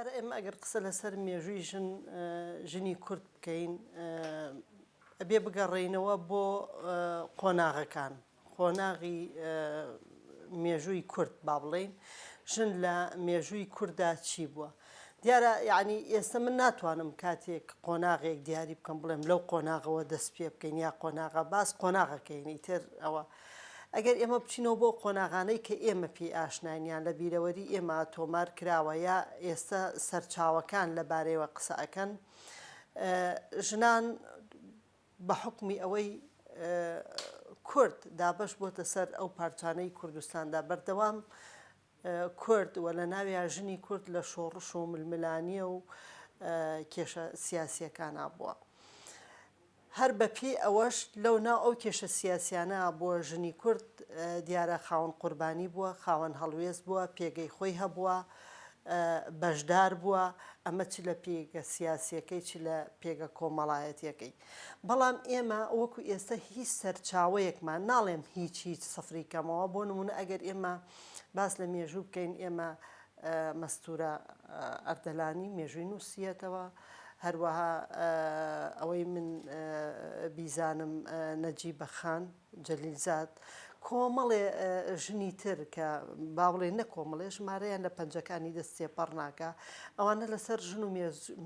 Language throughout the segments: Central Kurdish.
دیارە ئێمە ئەگەر قسە لەسەر مێژووی ژنی کورد بکەین ئەبێ بگەڕێینەوە بۆ قۆناغەکان قۆناغی مێژووی کورد با بڵێین ژن لە مێژووی کووردا چی بووە دیارە یعنی ئێستا من ناتوانم کاتێک قۆناغێک دیاری بکەم بڵێم لەو قۆناغەوە دەست پێ بکەین یا قۆناغە باس قۆناغەکەینی تر ئەوە ئەگەر ئێمە بچینەوە بۆ قۆناغانەی کە ئێمە پێی ئاشنانیان لە بیرەوەری ئێمە تۆمار کراوە یا ئێستا سەرچاوەکان لەبارەیەوە قسە ئەەکەن ژنان بە حکمی ئەوەی کورد دابش بۆتە سەر ئەو پارچانەی کوردستاندا بەردەوام کورد وە لە ناوی ژنی کورد لە شۆڕش و ململانیە و کێشە سیاسیەکانە بووە هەر بەپی ئەوەش لەو ناو ئەو کێشە سیاسیانە بۆ ژنی کورد دیارە خاوەن قوربانی بووە خاوەن هەڵوێز بووە پێگەی خۆی هەبووە بەشدار بووە ئەمە چ لە پێگە سیاسیەکەی چ لە پێگە کۆمەڵایەتیەکەی بەڵام ئێمە وەکو ئێستا هیچ سەرچاوەیەکمان ناڵێم هیچ سەفری کەمەوە بۆ نمونە ئەگەر ئێمە باس لە مێژوو بکەین ئێمە مەستورە ئەردەلانی مێژووی نووسیەتەوە هەروەها ئەوەی من بیزانم نەجیبە خان جەلیلزاد کۆمەڵێ ژنی تر کە با بڵێن نە کۆمەڵێ ژمارەیان لە پەنجەکانی دەست تێپەڕ ناکە ئەوانە لەسەر ژن و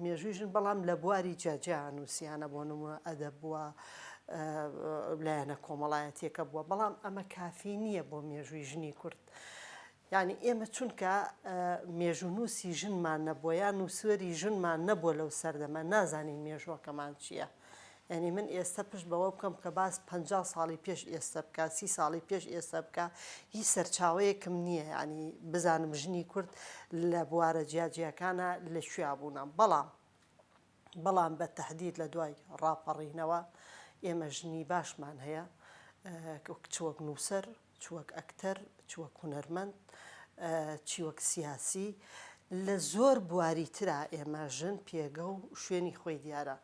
مێژووی ژن بەڵام لە بواری جاجیا نووسیانە بۆ نمونە ئەدەب بووە لایەنە کۆمەڵایەتیەکە بووە بەڵام ئەمە کافی نییە بۆ مێژووی ژنی کورد یعنی ئێمە چونکە مێژوو نووسی ژنمان نەبووە یان نووسوەری ژنمان نەبووە لەو سەردەمە نازانین مێژوەکەمان چییە ینی من ئێستا پشت بەوە بکەم کە باس 50 ساڵی پێش ئێستا بکە 30 ساڵی پێش ئێستا بکە هیچ سەرچاوەیەکم نییە ینی بزانم ژنی کورد لە بوارە جیاجیەکانە لەکوێ بوونە بەڵام بە تەحدید لە دوای ڕاپەڕینەوە ئێمە ژنی باشمان هەیە چوەک نووسەر چوەک ئەکتەر چوەک هونەرمەند چوەک سیاسی لە زۆر بواری ترا ئێمە ژن پێگە و شوێنی خۆی دیارە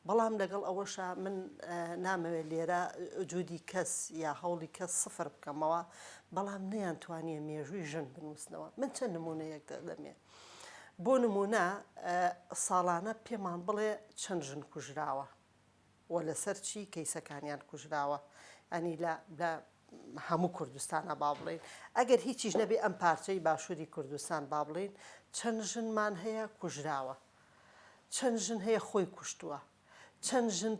بەڵام لەگەڵ ئەوەشە من نامەوێت لێرە جوودی کەس یا هەوڵی کەس سفر بکەمەوە بەڵام نەیانتوانیە مێژووی ژن بنووسنەوە من چەند نمونەیەک دەمێ بۆ نمونە ساڵانە پێمان بڵێ چەند ژن کوژراوە و لەسەر چی کەیسەکانیان کوژراوە ئەنی لە هەموو کوردستانە با بڵێن ئەگەر هیچیش نەبێ ئەم پارچەی باشووری کوردستان با بڵێن چەند ژنمان هەیە کوژراوە چەند ژن هەیە خۆی کوشتووە چەند ژن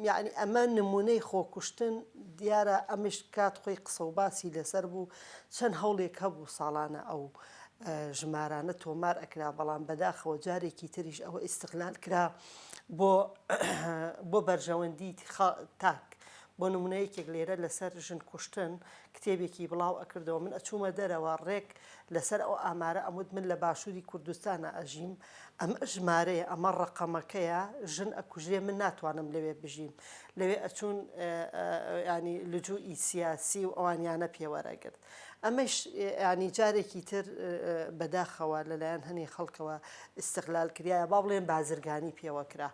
یعنی ئەمە نمونەی خۆکوشتن دیارە ئەمش کات خۆی قسە و باسی لەسەر بوو چەند هەوڵێک هەبوو ساڵانە ئەو ژمارانە تۆمار ئەکرا بەڵام بەداخەوە جارێکی تریش ئەوە ئیستیغلال کرا بۆ بەرژەوەندی تاک بۆ نمونەیەکێک لێرە لەسەر ژن کوشتن کتێبێکی بڵاو ئەکردەوە من ئەچوومە دەرەوە ڕێک لەسەر ئەو ئامارە ئەمود من لە باشووری کوردستانە ئەژیم ئەمە ژمارەیە ئەمە ڕقەمەکەیە ژن ئەکوژێ من ناتوانم لەوێ بژیم لەوێ ئەچوون ینی لجوئی سیاسی و ئەوانیانە پێوەرەگرت ئەمەش ینی جارێکی تر بەداخەوە لەلایەن هەنێ خەڵکەوە ئیستیغلال کریایە با بڵێن بازرگانی پێوە کرا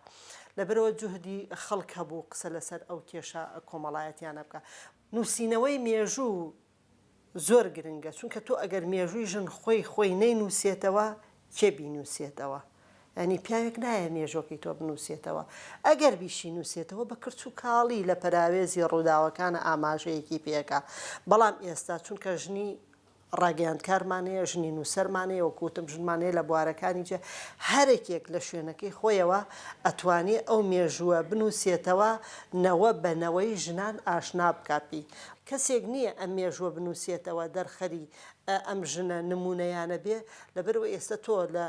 لەبەرەوە جوهدی خەڵک هەبوو قسە لەسەر ئەو کێشە کۆمەڵایەتیانە بکە نووسینەوەی مێژوو زۆر گرنگە چونکە تۆ ئەگەر مێژووی ژن خۆی نەینووسێتەوە کێ بینووسێتەوە ینی پیاوێک نایە مێژۆکەی تۆ بنووسێتەوە ئەگەر بیشی نووسێتەوە بە کرچ و کاڵی لە پەراوێزی ڕووداوەکانە ئاماژەیەکی پێکا بەڵام ئێستا چونکە ژنی ڕاگەیاندکارمانەیە ژنی نووسەرمانەیە وەکوتم ژنمانەیە لە بوارەکانی جە هەرێکێک لە شوێنەکەی خۆیەوە ئەتوانێت ئەو مێژووە بنووسێتەوە نەوە بەنەوەی ژنان ئاشنا بکاپی کەسێک نییە ئەم مێژووە بنووسێتەوە دەرخەری ئەم ژنە نمونەیانە بێ لەبەرەوە ئێستا تۆ لە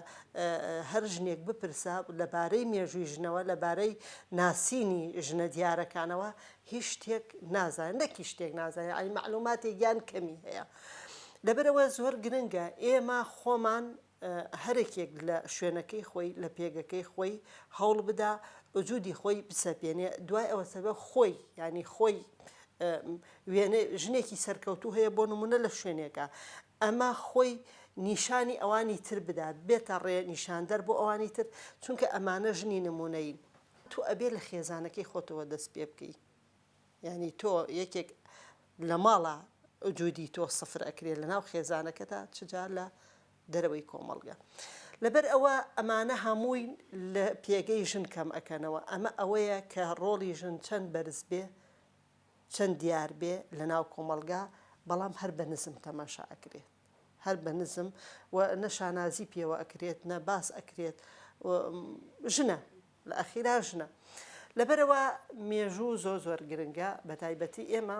هەر ژنێک بپرسە لەبارەی مێژووی ژنەوە لەبارەی ناسینی ژنە دیارەکانەوە هیچ شتێک نازانێت نەکی شتێک نازانێت ئەی معلوماتێک یان کەمی هەیە لەبەرەوە زۆر گرنگە ئێمە خۆمان هەرێکێک لە شوێنەکەی خۆی لە پێگەکەی خۆی هەوڵ بدا وجودی خۆی بسەپێنێ دوای ئەوە سەبە خۆی ینی خۆی وێنێ ژنێکی سەرکەوتوو هەیە بۆ نمونە لە شوێنێکە ئەمە خۆی نیشانی ئەوانی تر بدات بێتە ڕێ نیشاندەر بۆ ئەوانی تر چونکە ئەمانە ژنی نمونەین تو ئەبێ لە خێزانەکەی خۆتەوە دەست پێ بکەی ینی تۆ یەکێک لە ماڵە وجودی تۆ سفر ئەکرێت لە ناو خێزانەکەدا چجار لە دەرەوەی کۆمەڵگە لەبەر ئەوە ئەمانە هەمووی لە پێگەی ژن کەم ئەکەنەوە ئەمە ئەوەیە کە ڕۆڵی ژن چەند بەرز بێ چەند دیار بێ لە ناو کۆمەلگا بەڵام هەر بە نزم تەماشا ئەکرێت هەر بە نزم و نە شانازی پێوە ئەکرێت نە باس ئەکرێت ژنە لە ئەخیرا ژنە لەبەرەوە مێژوو زۆر گرنگە بە تایبەتی ئێمە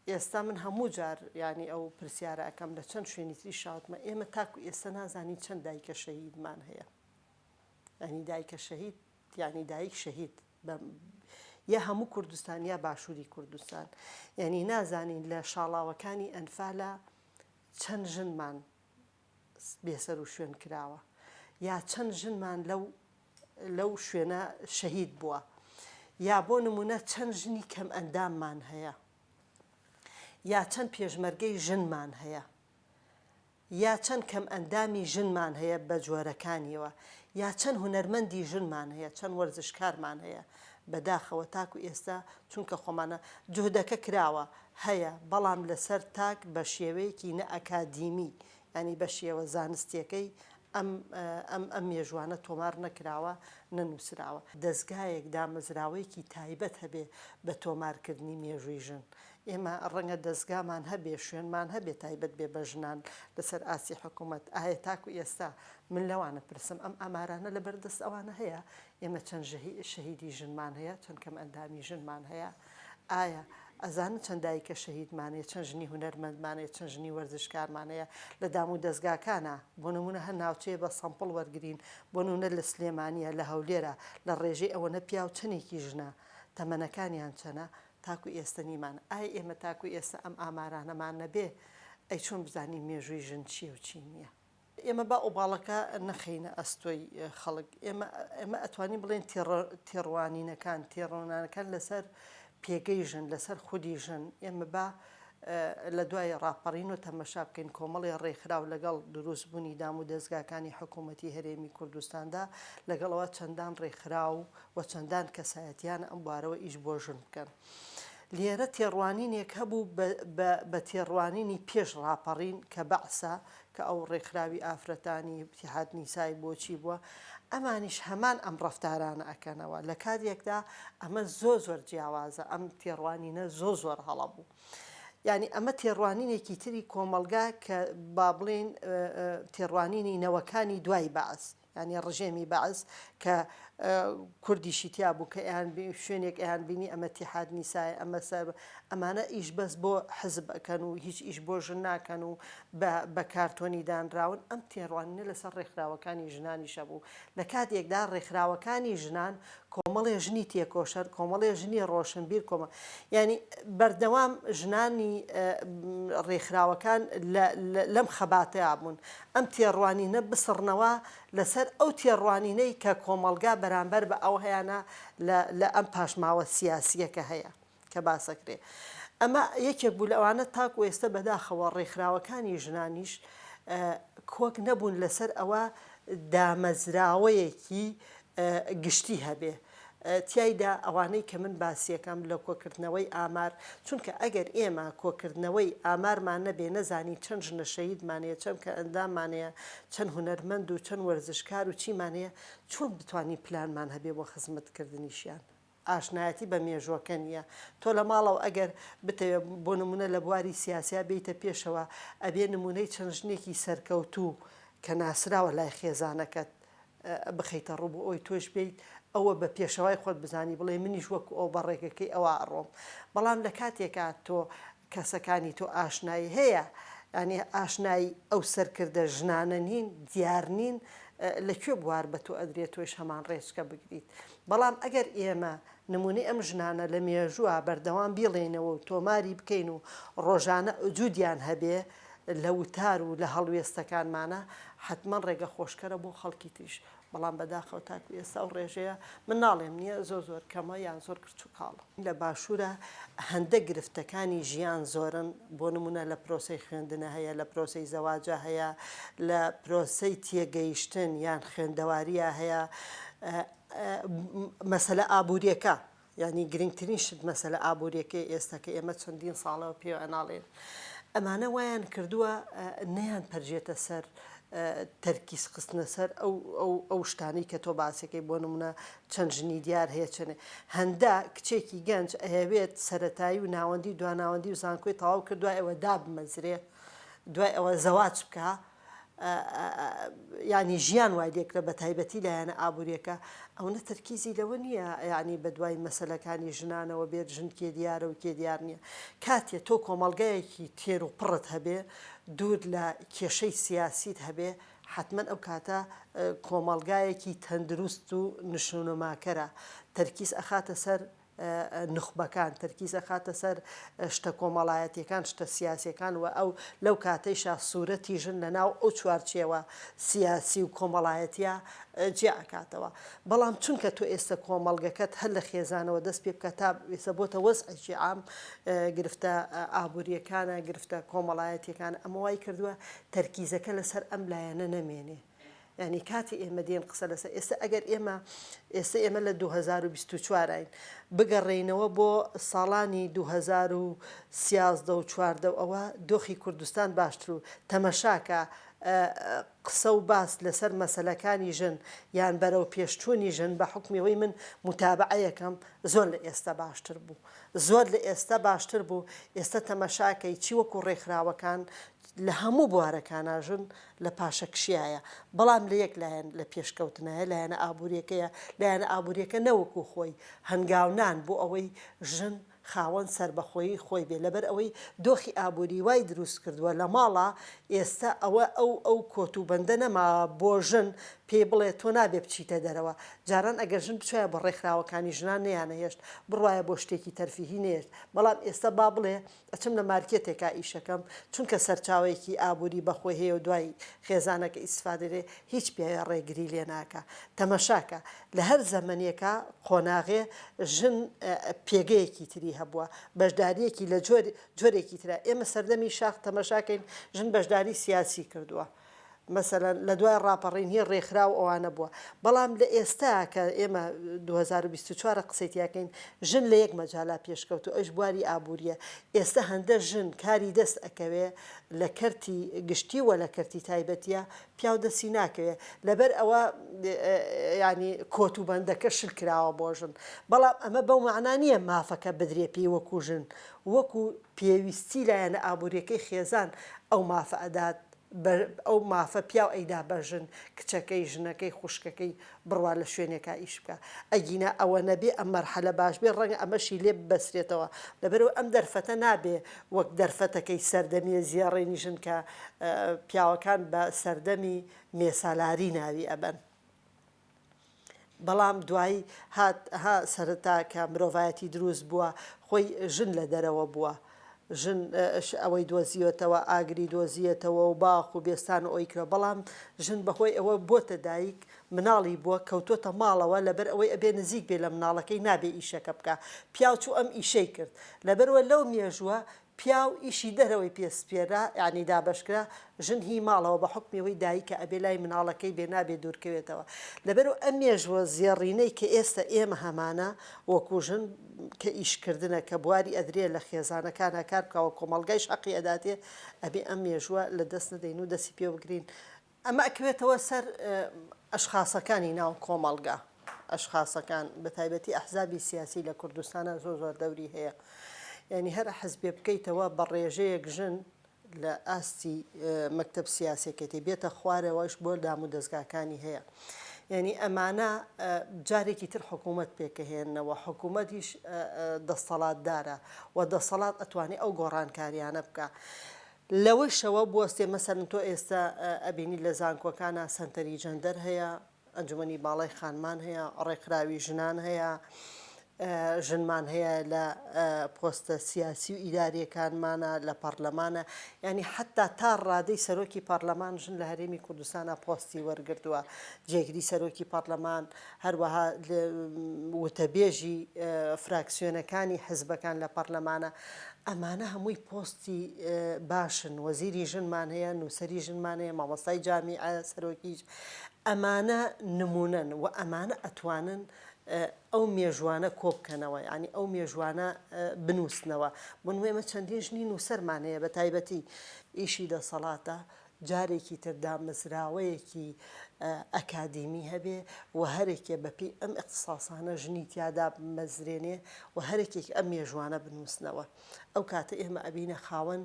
ئێستا من هەموو جار ینی ئەو پرسیارە ئەەکەم لە چەند شوێنی تری شاوتمە ئێمە تاکو ئێستا نازانی چەند دایکە شەهیدمان هەیە ینی دایکە شەهید ینی دایک شەهید یا هەموو کوردستان یا باشووری کوردستان یعنی نازانین لە شاڵاوەکانی ئەنفالە چەند ژنمان بێسەر و شوێن کراوە یا چەند ژنمان لەو شوێنە شەهید بووە یا بۆ نمونە چەند ژنی کەم ئەنداممان هەیە یا چەند پێشمەرگەی ژنمان هەیە یا چەند کەم ئەندامی ژنمان هەیە بە جۆرەکانیەوە یا چەند هونەرمەندی ژنمان هەیە چەند وەرزشکارمان هەیە بەداخەوە تاکو ئێستا چونکە خۆمانە جهدەکە کراوە هەیە بەڵام لەسەر تاک بە شێوەیەکی نە ئەکادیمی ینی بە شێوە زانستیەکەی ئەم مێژوانە تۆمار نەکراوە نەنووسراوە دەستگایەک دامەزراوەیەکی تایبەت هەبێ بە تۆمارکردنی مێژووی ژن ئێمە ڕەنگە دەستگامان هەبێ شوێنمان هەبێ تایبەت بێ بە ژنان لەسەر ئاسی حکوومەت ئایا تاکو ئێستا من لەوانە پرسم ئەم ئامارانە لە بەردەست ئەوانە هەیە ئێمە چەند شەهیدی ژنمان هەیە چەند کەم ئەندامی ژنمان هەیە ئایا ئەزانە چەند دایکە شەهیدمانەیە چەند ژنی هونەرمەندمانەیە چەند ژنی وەرزشکارمانەیە لە دام و دەستگاکانە بۆ نمونە هەر ناوچەیە بە سەمپڵ وەرگین بۆ نمونە لە سلێمانیە لە هەولێرە لە ڕێژەی ئەوەنە پیا و چنێکی ژنە تەمەنەکانیان چەنە تاکو ئێستا نیمان ئایا ئێمە تاکو ئێستا ئەم ئامارانەمان نەبێ ئەی چۆن بزانین مێژووی ژن چییە و چی نییە ئێمە با ئۆباڵەکە نەخینە ئەستۆی خەڵک ئێمە ئەتوانین بڵێن تێڕوانینەکان لەسەر پێگەی ژن لەسەر خودی ژن ئێمە با لە دوای ڕاپەڕین و تەمەشا بکەین کۆمەڵی ڕێکخراو لەگەڵ دروستبوونی دام و دەستگاکانی حکوومەتی هەرێمی کوردستاندا لەگەڵەوە چەندان ڕێکخراو و چەندان کەسایەتیان ئەم بوارەوە ئیش بۆ ژن بکەن لێرە تێڕوانینێک هەبوو بە تێڕوانینی پێش ڕاپەڕین کە بەعسا کە ئەو ڕێکخراوی ئافرەتانی اتحاد نیسای بۆچی بووە ئەمانیش هەمان ئەم ڕەفتارانە ئەکەنەوە لە کاتێکدا ئەمە زۆر جیاوازە ئەم تێڕوانینە زۆر هەڵە بوو یعنی ئەمە تێڕوانینێکی تری کۆمەلگا کە با بڵێن تێڕوانینی نەوەکانی دوای بەعس ینی ڕژێمی بەعس کە کوردیشی تیا بوو کە شوێنێک ئەیان بینی ئەمە اتحاد نیسای ئەمە سەر ئەمانە ئیش بەس بۆ حزب ئەکەن و هیچ ئیش بۆ ژن ناکەن و بە کارتۆنی دانراون ئەم تێڕوانینە لەسەر ڕێکخراوەکانی ژنانیشە بوو لە کاتێکدا ڕێکخراوەکانی ژنان کۆمەڵێ ژنی تێکۆشەر کۆمەڵێ ژنی ڕۆشنبیر کۆمە ینی بەردەوام ژنانی ڕێکخراوەکان لەم خەباتەیە بوون ئەم تێڕوانینە بسڕنەوە لەسەر ئەو تێڕوانینەی کە کۆمەلگا بەرامبەر بە ئەو هەیەە لە ئەم پاشماوە سیاسیەکە هەیە کە باسەکرێ ئەمە یەکێک بوو لەوانە تاکو ئێستا بەداخەوە ڕێکخراوەکانی ژنانیش کۆک نەبوون لەسەر ئەوە دامەزراوەیەکی گشتی هەبێ تایدا ئەوانەی کە من باسیەکەم لە کۆکردنەوەی ئامار چونکە ئەگەر ئێمە کۆکردنەوەی ئامارمان نەبێ نەزانی چەند ژنە شەهیدمانەیە چەند کە ئەندامانەیە چەند هونەرمەند و چەند وەرزشکار و چیمانەیە چۆن بتوانین پلانمان هەبێ بۆ خزمەتکردنیشیان ئاشنایەتی بە مێژوەکە نییە تۆ لە ماڵەوە ئەگەر بتەوێ بۆ نمونە لە بواری سیاسیا بیتە پێشەوە ئەبێ نمونەی چەند ژنێکی سەرکەوتوو کە ناسراوە لای خێزانەکەت بخەیتە ڕوو بۆ ئەوی تۆش بیت ئەوە بە پێشەوای خۆت بزانی بڵێ منیش وەکو ئەو بەڕێگەکەی ئەوە ئەڕۆم بەڵام لە کاتێکا تۆ کەسەکانی تۆ ئاشنایی هەیە ینی ئاشنایی ئەو سەرکردە ژنانە نین دیار نین لەکوێ بوار بە تۆ ئەدرێت تۆش هەمان ڕێچکە بگریت بەڵام ئەگەر ئێمە نمونەی ئەم ژنانە لە مێژووە بەردەوام بیڵێنەوە و تۆماری بکەین و ڕۆژانە جوودیان هەبێ لە وتار و لە هەڵوێستەکانمانە حتمما ڕێگە خۆشکەرە بۆ خەڵکی تریش بەڵام بەداخەوە تاکو ئێستا و ڕێژەیە من ناڵێم نییە زۆر کەمە یان زۆر کرچ و کاڵە لە باشوورە هەندە گرفتەکانی ژیان زۆرن بۆ نمونە لە پرۆسەی خوێندنە هەیە لە پرۆسەی زەواجە هەیە لە پرۆسەی تێگەیشتن یان خوێندەواریە هەیە مەسەلە ئابوووریەکە ینی گرنگترین شت مەسەلە ئابوووریەکەی ئێستا کە ئێمە چەندین ساڵەوە پێوە ئەناڵێن ئەمانە وایان کردووە نەیان پەرژێتە سەر تەرکیز خستنە سەر ئەو شتانی کە تۆ باسەکەی بۆ نمونە چەند ژنی دیار هەیە چنێ هەندا کچێکی گەنج ئەهەوێت سەتایی و ناوەندی دواناوەندی و زانکۆی تەواو کرد دوای ئەوە دابمەزرێ دوای ئەوە زەواج بکە ینی ژیان وای لێکرە بە تایبەتی لایەنە ئابوووریەکە ئەوە تەرکیزی لەوە نییە ینی بە دوای مەسەلەکانی ژنانەوە بێت ژن کێ دیارە و کێ دیار نییە کاتێ تۆ کۆمەلگایەکی تێر و پڕت هەبێ دوور لە کێشەی سیاسیت هەبێ حتمما ئەو کاتە کۆمەلگایەکی تەندروست و نشونەماکەرە تەرکیز ئەخاتە سەر نخبەکان تەرکیزە خاتە سەر شتە کۆمەڵایەتیەکان شتە سیاسیەکان و ئەو لەو کاتەیشا سوورەتی ژن لەناو ئەو چوارچێوە سیاسی و کۆمەڵایەتیە جیاکاتەوە بەڵام چونکە تۆ ئێستا کۆمەڵگەکەت هەر لە خێزانەوە دەست پێ بکە تا ئێستا بۆتە وەزعێکی عام گرفتە ئابوووریەکانە گرفتە کۆمەڵایەتیەکان ئەمە وای کردووە تەرکیزەکە لەسەر ئەم لایەنە نەمێنێ ینی کاتی ئێمە دێن قسە لەسەر ئێستا ئەگەر ئێمە لە 2024 بگەڕێینەوە بۆ ساڵانی 2013 و 14 ئەوە دۆخی کوردستان باشتر و تەمەشاکە قسە و باس لەسەر مەسەلەکانی ژن یان بەرەو پێشچوونی ژن بە حکمیەوەی من متابعەیەکەم زۆر لە ئێستا باشتر بوو زۆر لە ئێستا باشتر بوو ئێستا تەمەشاکەی چی وەکو ڕێکخراوەکان لە هەموو بوارەکاناژن لە پاشەکشایە بەڵام لە یەک لایەن لە پێشکەوتنایە لایەنە ئابوووریەکەیە لایەنە ئابوووریەکە نەوەکو خۆی هەنگاونان بۆ ئەوەی ژن خاوەن سربەخۆیی خۆی بێ لەبەر ئەوەی دۆخی ئابووری وای دروست کردووە لە ماڵە ئێستا ئەوە ئەو کۆتوبەندە نەما بۆ ژن پێ بڵێ تۆ نابێ بچیتە دەرەوە جاران ئەگەر ژن بچایە بە ڕێکخراوەکانی ژنان نەیانە هێشت بڕواایە بۆ شتێکی تەرفیهی نێشت بەڵام ئێستا با بڵێ ئەچم لە مارکێتێکا ئیشەکەم چونکە سەرچاوێکی ئابووری بەخۆی هەیە و دوای خێزانەکە ئیسفادەرێ هیچ پێ ڕێگری لێ ناکە تەمەشاکە لە هەر زەمەنیەکە قۆناغێ ژن پێگەیەکی تری هەبووە بەشداریەکی لە جۆرێکی تررا ئێمە سەردەمی شاخ تەمەشاکەین ژن بەشداری سیاسی کردووە مەسەلەن لە دوای ڕاپەڕینی ڕێکخرا و ئەوانە بووە بەڵام لە ئێستا کە ئێمە 2024 قسەیتیاکەین ژن لە یەک مەجاالا پێشکەوت و ئەش بواری ئابوووریە ئێستا هەندە ژن کاری دەست ئەکەوێ لە کەرتی گشتی و لە کەرتی تایبەتیە پیاو دەستی ناکەوێ لەبەر ئەوە ینی کۆتوبەندەکە شل کراوە بۆ ژن بەڵام ئەمە بەو معنaa نییە مافەکە بدرێ پێی وەکو ژن وەکو پێویستی لایەنە ئابوووریەکەی خێزان ئەو مافە ئەدات ئەو مافە پیاو ئەیدا بەژن کچەکەی ژنەکەی خوشکەکەی بڕوا لە شوێنێکا ئیش بکە ئەگینە ئەوە نەبێ ئەم مەرحەلە باش بێ ڕەنگە ئەمەشی لێ بەسرێتەوە لەبەرەوە ئەم دەرفەتە نابێ وەک دەرفەتەکەی سەردەمیە زیێڕێنی ژن کە پیاوەکان بە سەردەمی مێسالاری ناوی ئەبەن بەڵام دوایی ها سەرەتا کە مرۆڤایەتی دروست بووە خۆی ژن لە دەرەوە بووە ژن ئەوەی دۆزیوەتەوە ئاگری دۆزیەتەوە و باخ و بێستان و ئەویکرە بەڵام ژن بەهۆی ئەوە بۆتە دایک مناڵی بووە کەوتۆتە ماڵەوە لەبەر ئەوەی ئەبێ نزیک بێ لە مناڵەکەی نابێ ئیشەکە بکە پیاوچوو ئەم ئیشەی کرد لەبەرەوە لەو مێژووە پیاو ئیشی دەرەوەی پێسپێرا یعنی دابشکرا ژن هی ماڵەوە بە حکمیەوەی دایکە ئەبێ لای مناڵەکەی بێ نابێ دوورکەوێتەوە لەبەرەوە ئەم مێژوە زیێڕینەی کە ئێستا ئێمە هەمانە وەکو ژن کە ئیشکردنە کە بواری ئەدرێ لە خێزانەکانە کار بکەوە کۆمەڵگای شەقی ئەداتێ ئەبێ ئەم مێژووە لە دەست نەدەین و دەستی پێ بگرین ئەمە ئەکەوێتەوە سەر ئەشخاصەکانی ناو کۆمەڵگا ئەشخاصەکان بە تایبەتی ئەحزابی سیاسی لە کوردستانە زۆر دەوری هەیە یعنی هەر حەزبێ بکەیتەوە بە ڕێژەیەک ژن لە ئاستی مەکتەب سیاسەکەتی بێتە خوارەوەش بۆ دام و دەستگاکانی هەیە یعنی ئەمانە جارێکی تر حکوومەت پێکەهێننەوە حکوومەتیش دەسەڵاتدارە و دەسەڵات ئەتوانێت ئەو گۆڕانکاریانە بکە لەوەی شەوە بوەستێ مەسەرن تۆ ئێستا ئەبینی لە زانکۆکانە سنتەری جەندەر هەیە ئەنجومەنی باڵای خانمان هەیە ڕێکخراوی ژنان هەیە ژنمان هەیە لە پۆستە سیاسی و ئیداریەکانمانە لە پەرلەمانە ینی حتا تا ڕادەی سەرۆکی پەرلەمان ژن لە هەرێمی کوردستانە پۆستی وەرگردووە جێگیری سەرۆکی پەرلەمان هەروەها وتەبێژی فراکسیۆنەکانی حزبەکان لە پەرلەمانە ئەمانە هەمووی پۆستی باشن وەزیری ژنمان هەیە نووسەری ژنمان هەیە مامۆستای جامیعە سەرۆکیش ئەمانە نمونەن و ئەمانە ئەتوانن ئەو مێژوانە کۆبکەنەوە ینی ئەو مێژوانە بنووسنەوە بۆ نمونە ئێمە چەندین ژنی نووسەرمان هەیە بە تایبەتی ئیشی دەسەڵاتە جارێکی تردا مزراوەیەکی ئەکادیمی هەبێ و هەرێکێ بەپی ئەم اختصاسانە ژنی تیادا مەزرێنێ و هەرێکێک ئەم مێژوانە بنووسنەوە. ئەو کاتە ئێمە ئەبینە خاوەن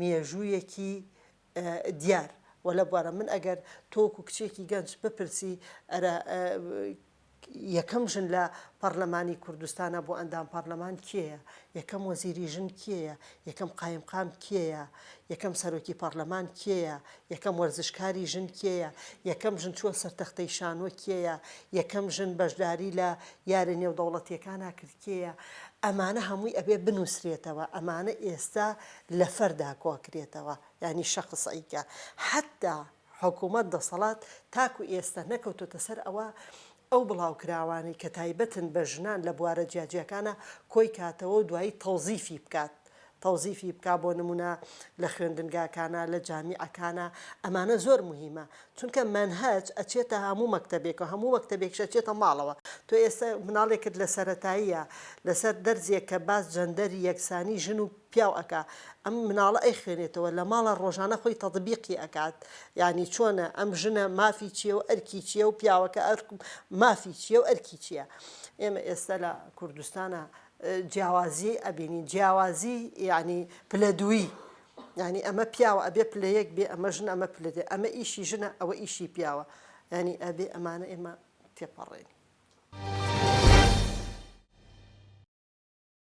مێژوویەکی دیار و لە بوارە من ئەگەر تۆکو کچێکی گەنج بپرسی یەکەم ژن لە پەرلەمانی کوردستانە بۆ ئەندام پەرلەمان کێیە؟ یەکەم وەزیری ژن کێیە؟ یەکەم قایمقام کێیە؟ یەکەم سەرۆکی پەرلەمان کێیە؟ یەکەم وەرزشکاری ژن کێیە؟ یەکەم ژن چووە سەرتەختەی شانۆ کێیە؟ یەکەم ژن بەشداری لە یارە نێودەوڵەتیەکانە کرد کێیە؟ ئەمانە هەمووی ئەبێ بنووسرێتەوە، ئەمانە ئێستا لە فەردا کۆکرێتەوە، ینی شەخص ئەیکە حتا حکوومەت دەسەڵات تاکو ئێستا نەکەوتۆتە سەر ئەوە ئەو بڵاوکراوانی کە تایبەتن بە ژنان لە بوارە جیاجیەکانە کۆی کاتەوە و دوایی تەوزیفی بکات. تەوزیفی بکات بۆ نمونە لە خوێندنگاکانە لە جامیعەکانە، ئەمانە زۆر مهمە چونکە منهەج ئەچێتە هەموو مەکتەبێکە، هەموو مەکتەبێکش ئەچێتە ماڵەوە. تۆ ئێستا مناڵێکت لە سەرەتاییە لەسەر دەرزێک کە باس جەندەری یەکسانی ژن و پیاو ئەکا، ئەم مناڵە ئەی خوێنێتەوە لە ماڵە ڕۆژانە خۆی تەطبیقی ئەکات، یعنی چۆنە ئەم ژنە مافی چییە و ئەرکی چییە و پیاوەکە مافی چییە و ئەرکی چییە. ئێمە ئێستا لە کوردستانە جیاوازی ئەبینی، جیاوازی یعنی پلە دووی، ینی ئەمە پیاوە ئەبێ پلەیەک بێ، ئەمە ژن ئەمە پلێ، ئەمە ئیشی ژنە ئەوە ئیشی پیاوە، ینی ئەبێ ئەمانە ئێمە تێپەڕێنی.